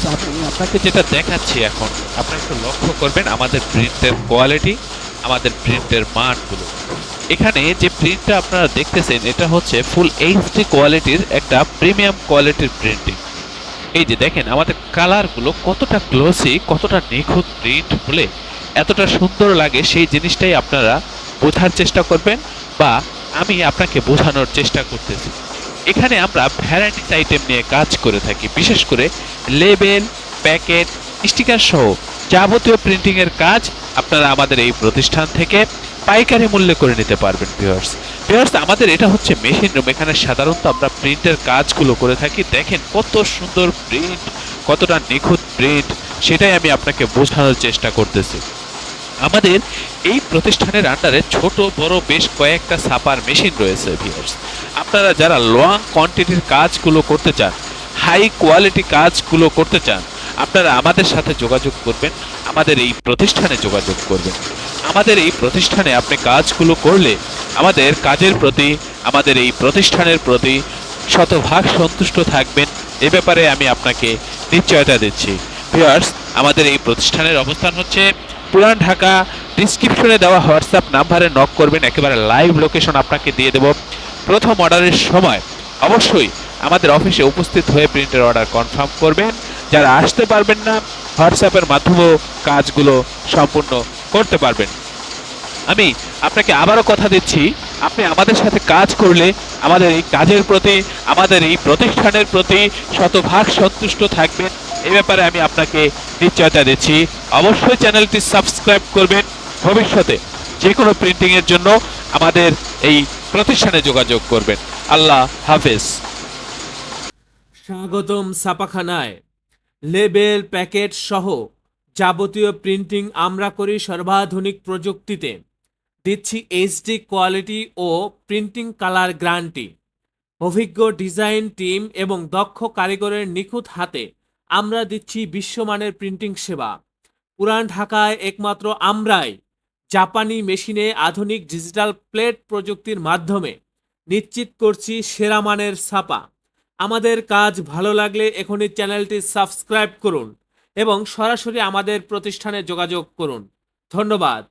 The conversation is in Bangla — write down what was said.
আমি আপনাকে যেটা দেখাচ্ছি এখন, আপনি একটু লক্ষ্য করবেন আমাদের প্রিন্টের কোয়ালিটি, আমাদের প্রিন্টের মানগুলো। এখানে যে প্রিন্টটা আপনারা দেখতেছেন এটা হচ্ছে ফুল এইচডি কোয়ালিটির একটা প্রিমিয়াম কোয়ালিটির প্রিন্টিং। এই যে দেখেন আমাদের কালারগুলো কতটা গ্লসি, কতটা নিখুঁত প্রিন্ট হলে এতটা সুন্দর লাগে সেই জিনিসটাই আপনারা বোঝার চেষ্টা করবেন, বা আমি আপনাকে বোঝানোর চেষ্টা করতেছি। এখানে আমরা ভ্যারাইটিস আইটেম নিয়ে কাজ করে থাকি, বিশেষ করে লেবেল, প্যাকেট, স্টিকার সহ যাবতীয় প্রিন্টিং এর কাজ আপনারা আমাদের এই প্রতিষ্ঠান থেকে পাইকারি মূল্যে করে নিতে পারবেন। ভিউয়ার্স, আমাদের এটা হচ্ছে মেশিন রুম। এখানে সাধারণত আমরা প্রিন্টের কাজগুলো করে থাকি। দেখেন কত সুন্দর প্রিন্ট, কতটা নিখুঁত প্রিন্ট, সেটাই আমি আপনাকে বোঝানোর চেষ্টা করতেছি। আমাদের এই প্রতিষ্ঠানের আন্ডারে ছোট বড় বেশ কয়েকটা ছাপার মেশিন রয়েছে। ভিউয়ার্স, আপনারা যারা লং কোয়ান্টিটির কাজগুলো করতে চান, হাই কোয়ালিটি কাজগুলো করতে চান, আপনারা আমাদের সাথে যোগাযোগ করবেন, আমাদের এই প্রতিষ্ঠানে যোগাযোগ করবেন। আমাদের এই প্রতিষ্ঠানে আপনি কাজগুলো করলে আমাদের কাজের প্রতি, আমাদের এই প্রতিষ্ঠানের প্রতি শতভাগ সন্তুষ্ট থাকবেন, এ ব্যাপারে আমি আপনাকে নিশ্চয়তা দিচ্ছি। ভিউয়ার্স, আমাদের এই প্রতিষ্ঠানের অবস্থান হচ্ছে পুরান ঢাকা। ডিসক্রিপশনে দেওয়া হোয়াটসঅ্যাপ নাম্বারে নক করবেন, একেবারে লাইভ লোকেশন আপনাকে দিয়ে দেব। প্রথম অর্ডারের সময় অবশ্যই আমাদের অফিসে উপস্থিত হয়ে প্রিন্টের অর্ডার কনফার্ম করবেন। যারা আসতে পারবেন না, হোয়াটসঅ্যাপের মাধ্যমেও কাজগুলো সম্পূর্ণ করতে পারবেন। আমি আপনাকে আবারও কথা দিচ্ছি, আপনি আমাদের সাথে কাজ করলে আমাদের এই কাজের প্রতি, আমাদের এই প্রতিষ্ঠানের প্রতি শতভাগ সন্তুষ্ট থাকবেন, এ ব্যাপারে আমি আপনাকে নিশ্চয়তা দিচ্ছি। অবশ্যই চ্যানেলটি সাবস্ক্রাইব করবেন। ভবিষ্যতে যে কোনো প্রিন্টিং এর জন্য আমাদের এই প্রতিষ্ঠানে যোগাযোগ করবেন। আল্লাহ হাফেজ। স্বাগতম ছাপাখানায়। লেবেল, প্যাকেট সহ যাবতীয় প্রিন্টিং আমরা করি সর্বাধুনিক প্রযুক্তিতে। দিচ্ছি এইচডি কোয়ালিটি ও প্রিন্টিং কালার গ্যারান্টি। অভিজ্ঞ ডিজাইন টিম এবং দক্ষ কারিগরের নিখুঁত হাতে আমরা দিচ্ছি বিশ্বমানের প্রিন্টিং সেবা। পুরান ঢাকায় একমাত্র আমরাই জাপানি মেশিনে আধুনিক ডিজিটাল প্লেট প্রযুক্তির মাধ্যমে নিশ্চিত করছি সেরা মানের ছাপা। আমাদের কাজ ভালো লাগলে এখনই চ্যানেলটি সাবস্ক্রাইব করুন এবং সরাসরি আমাদের প্রতিষ্ঠানে যোগাযোগ করুন। ধন্যবাদ।